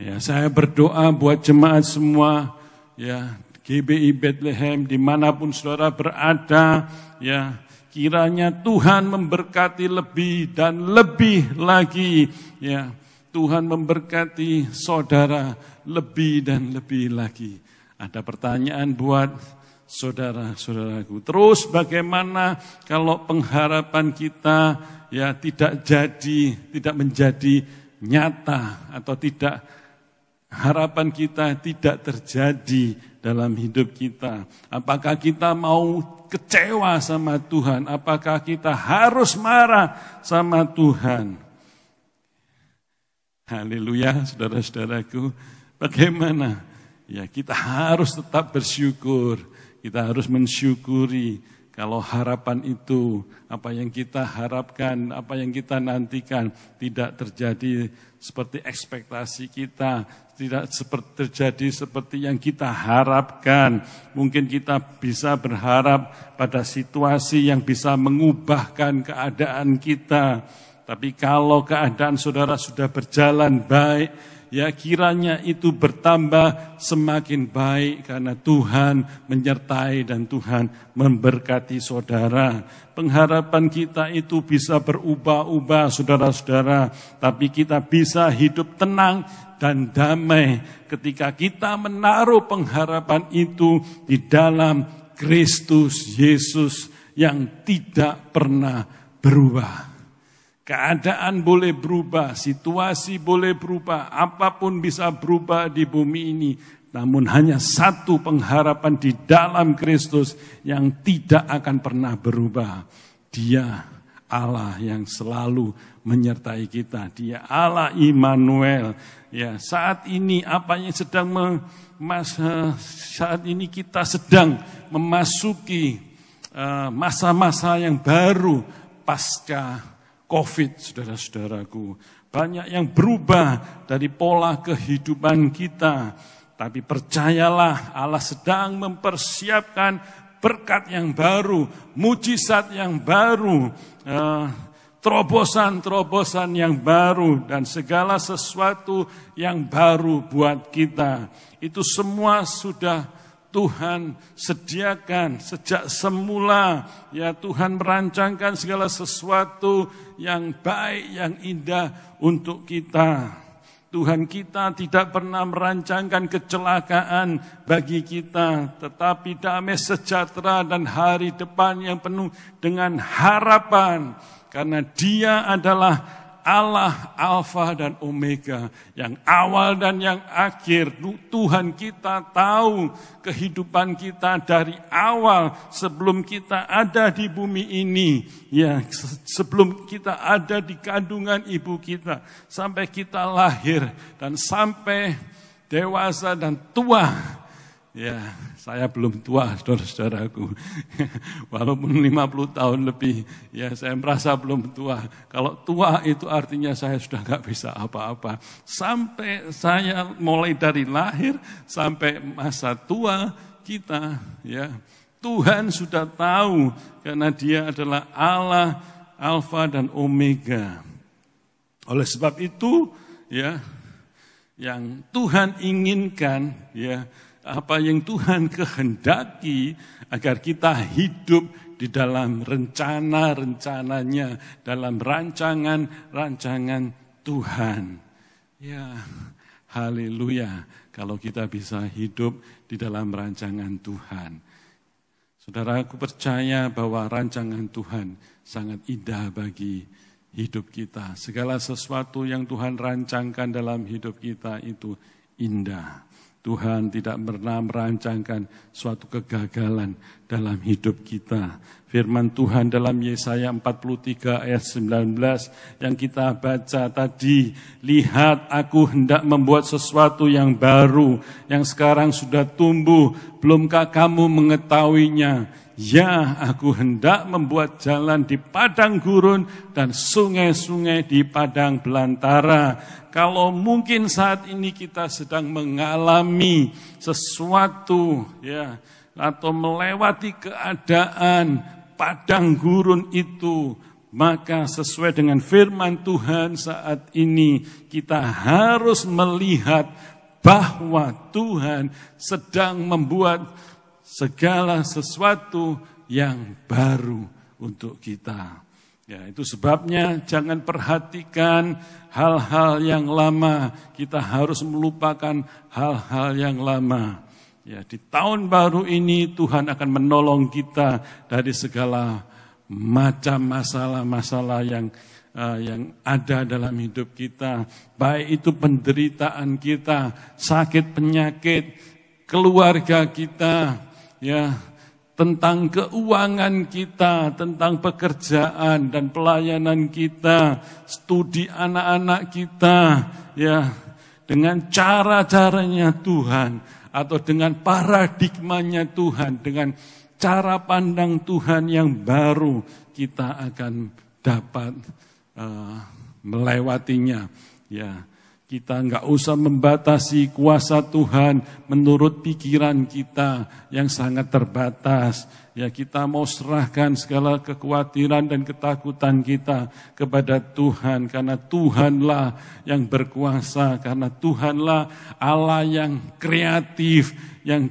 Ya, saya berdoa buat jemaat semua, ya, GBI Bethlehem dimanapun saudara berada, ya, kiranya Tuhan memberkati lebih dan lebih lagi, ya. Tuhan memberkati saudara lebih dan lebih lagi. Ada pertanyaan buat saudara-saudaraku. Terus bagaimana kalau pengharapan kita ya tidak menjadi nyata atau harapan kita tidak terjadi dalam hidup kita. Apakah kita mau kecewa sama Tuhan? Apakah kita harus marah sama Tuhan? Haleluya, saudara-saudaraku. Bagaimana? Ya, kita harus tetap bersyukur. Kita harus mensyukuri kalau harapan itu, apa yang kita harapkan, apa yang kita nantikan tidak terjadi seperti ekspektasi kita, tidak terjadi seperti yang kita harapkan. Mungkin kita bisa berharap pada situasi yang bisa mengubahkan keadaan kita. Tapi kalau keadaan saudara sudah berjalan baik, ya kiranya itu bertambah semakin baik karena Tuhan menyertai dan Tuhan memberkati saudara. Pengharapan kita itu bisa berubah-ubah saudara-saudara, tapi kita bisa hidup tenang dan damai ketika kita menaruh pengharapan itu di dalam Kristus Yesus yang tidak pernah berubah. Keadaan boleh berubah, situasi boleh berubah, apapun bisa berubah di bumi ini. Namun hanya satu pengharapan di dalam Kristus yang tidak akan pernah berubah. Dia Allah yang selalu menyertai kita. Dia Allah Immanuel. Ya, saat ini saat ini kita sedang memasuki masa-masa yang baru pasca COVID, saudara-saudaraku. Banyak yang berubah dari pola kehidupan kita. Tapi percayalah, Allah sedang mempersiapkan berkat yang baru, mujizat yang baru, terobosan-terobosan yang baru, dan segala sesuatu yang baru buat kita. Itu semua sudah Tuhan sediakan sejak semula. Ya, Tuhan merancangkan segala sesuatu yang baik, yang indah untuk kita. Tuhan kita tidak pernah merancangkan kecelakaan bagi kita, tetapi damai sejahtera dan hari depan yang penuh dengan harapan. Karena Dia adalah Allah Alfa dan Omega, yang awal dan yang akhir. Tuhan kita tahu kehidupan kita dari awal sebelum kita ada di bumi ini, ya, sebelum kita ada di kandungan ibu kita, sampai kita lahir dan sampai dewasa dan tua. Ya, saya belum tua, saudara-saudaraku. Walaupun 50 tahun lebih, ya saya merasa belum tua. Kalau tua itu artinya saya sudah gak bisa apa-apa. Sampai saya mulai dari lahir sampai masa tua kita, ya Tuhan sudah tahu karena Dia adalah Allah Alfa dan Omega. Oleh sebab itu, ya, yang Tuhan inginkan, ya, apa yang Tuhan kehendaki agar kita hidup di dalam rencana-rencananya, dalam rancangan-rancangan Tuhan. Ya, haleluya, kalau kita bisa hidup di dalam rancangan Tuhan. Saudara, aku percaya bahwa rancangan Tuhan sangat indah bagi hidup kita. Segala sesuatu yang Tuhan rancangkan dalam hidup kita itu indah. Tuhan tidak pernah merancangkan suatu kegagalan dalam hidup kita. Firman Tuhan dalam Yesaya 43 ayat 19 yang kita baca tadi. Lihat, aku hendak membuat sesuatu yang baru, yang sekarang sudah tumbuh. Belumkah kamu mengetahuinya? Ya, aku hendak membuat jalan di padang gurun dan sungai-sungai di padang belantara. Kalau mungkin saat ini kita sedang mengalami sesuatu, ya, atau melewati keadaan padang gurun itu, maka sesuai dengan firman Tuhan saat ini kita harus melihat bahwa Tuhan sedang membuat segala sesuatu yang baru untuk kita. Ya, itu sebabnya jangan perhatikan hal-hal yang lama. Kita harus melupakan hal-hal yang lama. Ya, di tahun baru ini Tuhan akan menolong kita dari segala macam masalah-masalah yang ada dalam hidup kita. Baik itu penderitaan kita, sakit penyakit, keluarga kita, ya, tentang keuangan kita, tentang pekerjaan dan pelayanan kita, studi anak-anak kita, ya, dengan cara-caranya Tuhan, atau dengan paradigmanya Tuhan, dengan cara pandang Tuhan yang baru, kita akan dapat melewatinya. Ya, kita nggak usah membatasi kuasa Tuhan menurut pikiran kita yang sangat terbatas. Ya, kita mau serahkan segala kekhawatiran dan ketakutan kita kepada Tuhan, karena Tuhanlah yang berkuasa, karena Tuhanlah Allah yang kreatif, yang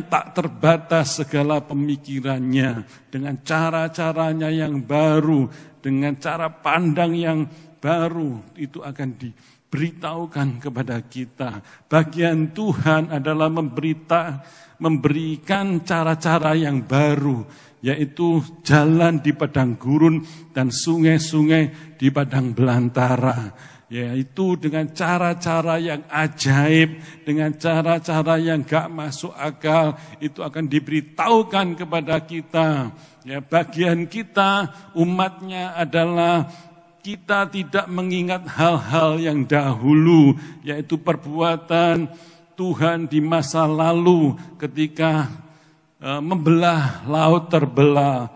tak terbatas segala pemikirannya, dengan cara-caranya yang baru, dengan cara pandang yang baru, itu akan diberitahukan kepada kita. Bagian Tuhan adalah memberikan cara-cara yang baru, yaitu jalan di padang gurun dan sungai-sungai di padang belantara. Yaitu dengan cara-cara yang ajaib, dengan cara-cara yang gak masuk akal, itu akan diberitahukan kepada kita. Ya, bagian kita, umatnya adalah kita tidak mengingat hal-hal yang dahulu, yaitu perbuatan Tuhan di masa lalu ketika membelah laut terbelah.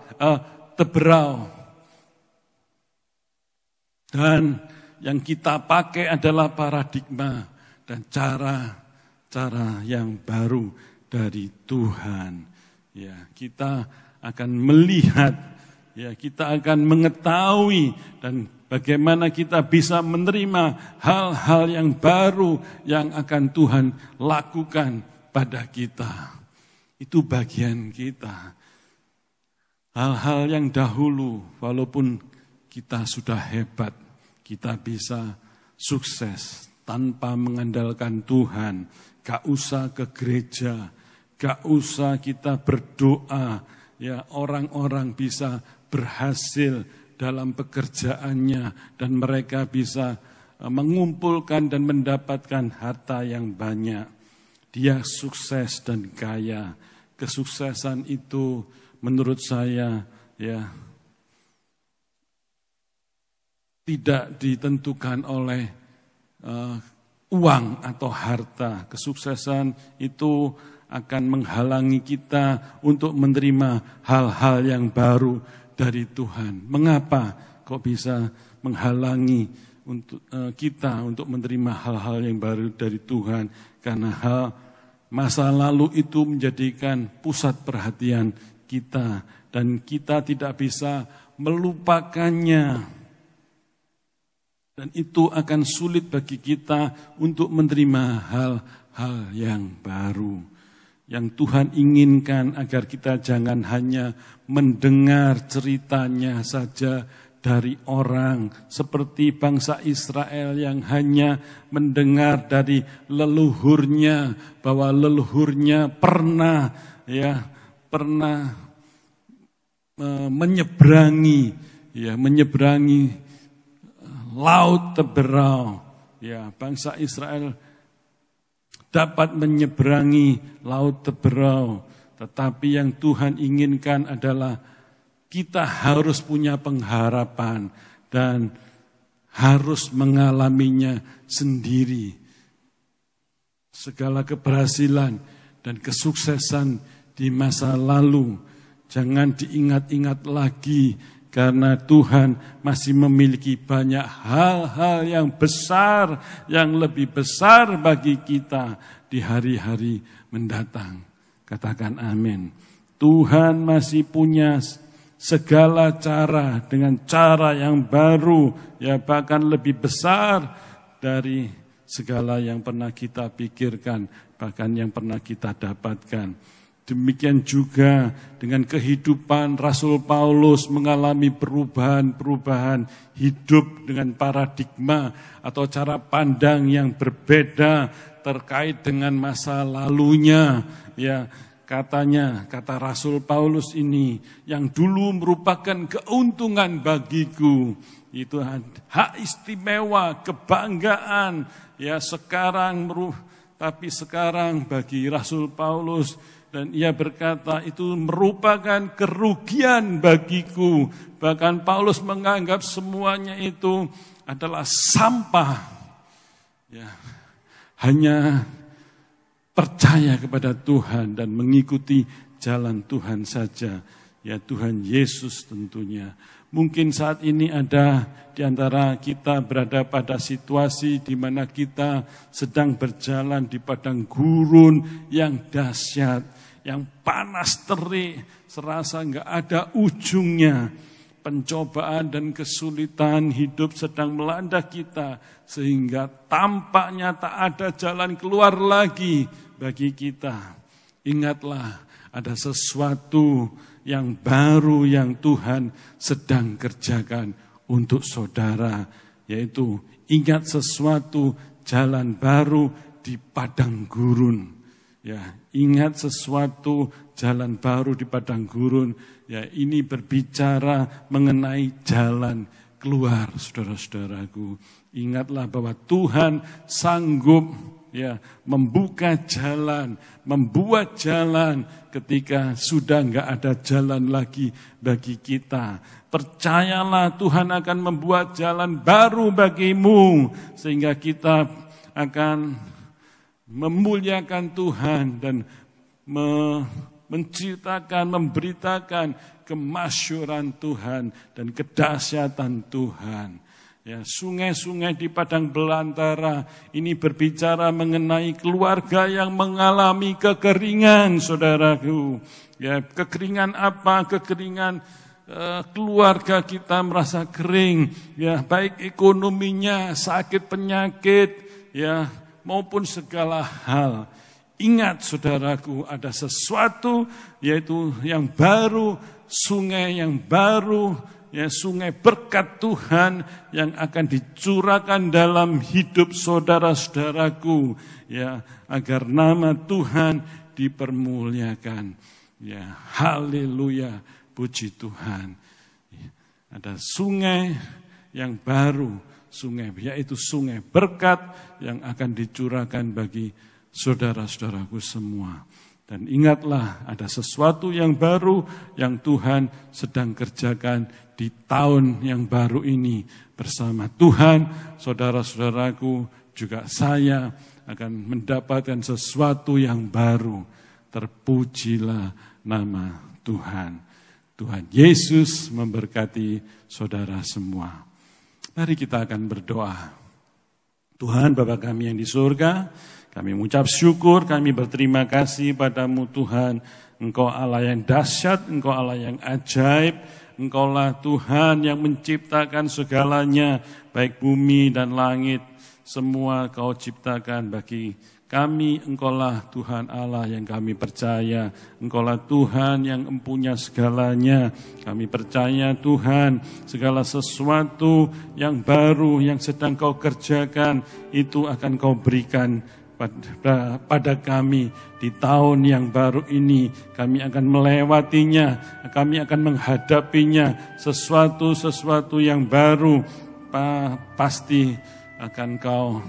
Dan yang kita pakai adalah paradigma dan cara-cara yang baru dari Tuhan. Ya, kita akan melihat, ya, kita akan mengetahui dan bagaimana kita bisa menerima hal-hal yang baru yang akan Tuhan lakukan pada kita. Itu bagian kita. Hal-hal yang dahulu, walaupun kita sudah hebat, kita bisa sukses tanpa mengandalkan Tuhan. Gak usah ke gereja, gak usah kita berdoa. Ya, orang-orang bisa berhasil dalam pekerjaannya dan mereka bisa mengumpulkan dan mendapatkan harta yang banyak. Dia sukses dan kaya. Kesuksesan itu menurut saya, ya, tidak ditentukan oleh uang atau harta. Kesuksesan itu akan menghalangi kita untuk menerima hal-hal yang baru dari Tuhan. Mengapa kok bisa menghalangi untuk kita untuk menerima hal-hal yang baru dari Tuhan? Karena masa lalu itu menjadikan pusat perhatian kita dan kita tidak bisa melupakannya. Dan itu akan sulit bagi kita untuk menerima hal-hal yang baru. Yang Tuhan inginkan agar kita jangan hanya mendengar ceritanya saja dari orang. Seperti bangsa Israel yang hanya mendengar dari leluhurnya. Bahwa leluhurnya pernah menyeberangi laut terbelah. Ya, bangsa Israel dapat menyeberangi laut terbelah. Tetapi yang Tuhan inginkan adalah kita harus punya pengharapan dan harus mengalaminya sendiri. Segala keberhasilan dan kesuksesan di masa lalu jangan diingat-ingat lagi, karena Tuhan masih memiliki banyak hal-hal yang besar, yang lebih besar bagi kita di hari-hari mendatang. Katakan amin. Tuhan masih punya segala cara dengan cara yang baru, ya bahkan lebih besar dari segala yang pernah kita pikirkan, bahkan yang pernah kita dapatkan. Demikian juga dengan kehidupan Rasul Paulus mengalami perubahan-perubahan hidup dengan paradigma atau cara pandang yang berbeda terkait dengan masa lalunya. Ya, kata Rasul Paulus ini yang dulu merupakan keuntungan bagiku, itu hak istimewa, kebanggaan, ya tapi sekarang bagi Rasul Paulus, dan ia berkata itu merupakan kerugian bagiku. Bahkan Paulus menganggap semuanya itu adalah sampah. Ya, hanya percaya kepada Tuhan dan mengikuti jalan Tuhan saja. Ya, Tuhan Yesus tentunya. Mungkin saat ini ada di antara kita berada pada situasi di mana kita sedang berjalan di padang gurun yang dahsyat, yang panas terik, serasa enggak ada ujungnya. Pencobaan dan kesulitan hidup sedang melanda kita, sehingga tampaknya tak ada jalan keluar lagi bagi kita. Ingatlah, ada sesuatu yang baru yang Tuhan sedang kerjakan untuk saudara, yaitu ingat sesuatu jalan baru di padang gurun. Ya, ingat sesuatu jalan baru di padang gurun. Ya, ini berbicara mengenai jalan keluar, saudara-saudaraku. Ingatlah bahwa Tuhan sanggup ya membuka jalan, membuat jalan ketika sudah enggak ada jalan lagi bagi kita. Percayalah, Tuhan akan membuat jalan baru bagimu sehingga kita akan memuliakan Tuhan dan menceritakan, memberitakan kemasyuran Tuhan dan kedahsyatan Tuhan. Ya, sungai-sungai di padang belantara ini berbicara mengenai keluarga yang mengalami kekeringan, saudaraku. Ya, kekeringan apa? Kekeringan keluarga kita merasa kering, ya, baik ekonominya, sakit penyakit, ya, maupun segala hal. Ingat, saudaraku, ada sesuatu yaitu yang baru, sungai yang baru, ya, sungai berkat Tuhan yang akan dicurahkan dalam hidup saudara-saudaraku, ya, agar nama Tuhan dipermuliakan. Ya, haleluya, puji Tuhan. Ya, ada sungai yang baru, sungai yaitu sungai berkat yang akan dicurahkan bagi saudara-saudaraku semua. Dan ingatlah, ada sesuatu yang baru yang Tuhan sedang kerjakan di tahun yang baru ini. Bersama Tuhan, saudara-saudaraku, juga saya akan mendapatkan sesuatu yang baru. Terpujilah nama Tuhan. Tuhan Yesus memberkati saudara semua. Mari kita akan berdoa. Tuhan Bapa kami yang di surga, kami mengucap syukur, kami berterima kasih padamu Tuhan. Engkau Allah yang dahsyat, Engkau Allah yang ajaib. Engkaulah Tuhan yang menciptakan segalanya, baik bumi dan langit. Semua Kau ciptakan bagi kami. Engkaulah Tuhan Allah yang kami percaya. Engkaulah Tuhan yang empunya segalanya. Kami percaya Tuhan, segala sesuatu yang baru yang sedang Kau kerjakan, itu akan Kau berikan pada kami di tahun yang baru ini. Kami akan melewatinya, kami akan menghadapinya. Sesuatu yang baru pasti akan Kau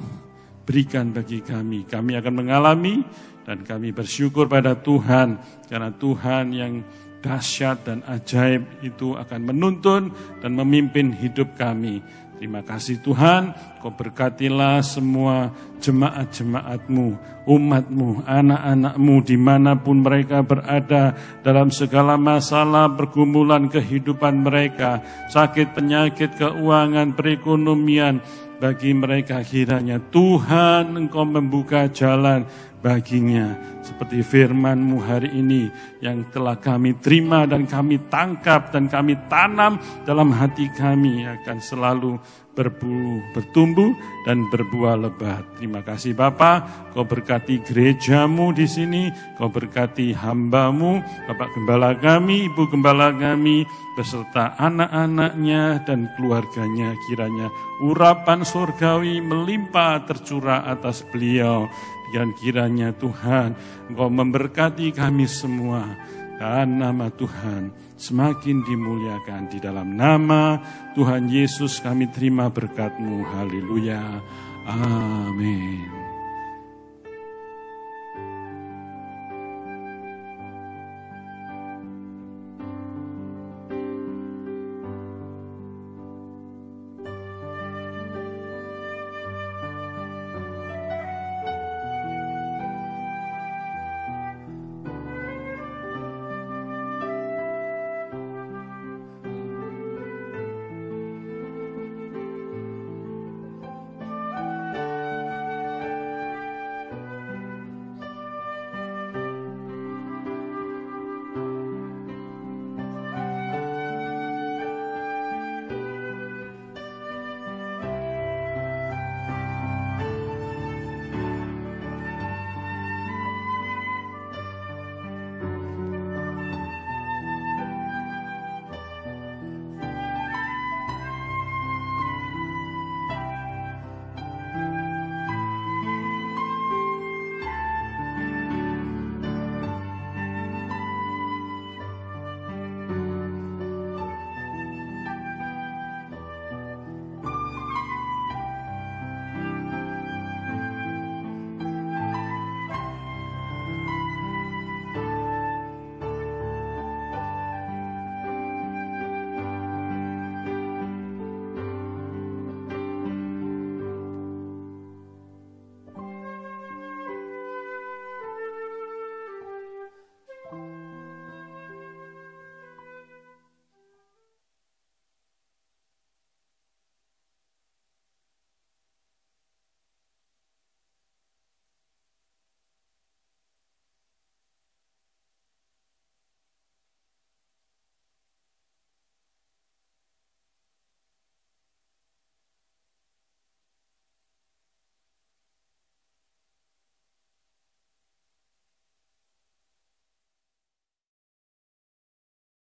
berikan bagi kami. Kami akan mengalami dan kami bersyukur pada Tuhan, karena Tuhan yang dahsyat dan ajaib itu akan menuntun dan memimpin hidup kami. Terima kasih Tuhan, Kau berkatilah semua jemaat-jemaat-Mu, umat-Mu, anak-anak-Mu dimanapun mereka berada, dalam segala masalah pergumulan kehidupan mereka, sakit, penyakit, keuangan, perekonomian, bagi mereka kiranya Tuhan Engkau membuka jalan baginya. Seperti firman-Mu hari ini yang telah kami terima dan kami tangkap dan kami tanam dalam hati kami, akan selalu bertumbuh dan berbuah lebat. Terima kasih Bapa, Kau berkati gerejamu di sini, Kau berkati hamba-Mu, Bapak Gembala kami, Ibu Gembala kami, beserta anak-anaknya dan keluarganya. Kiranya urapan surgawi melimpah tercurah atas beliau. Dan kiranya Tuhan, Engkau memberkati kami semua. Dan nama Tuhan semakin dimuliakan. Di dalam nama Tuhan Yesus kami terima berkat-Mu. Haleluya. Amin.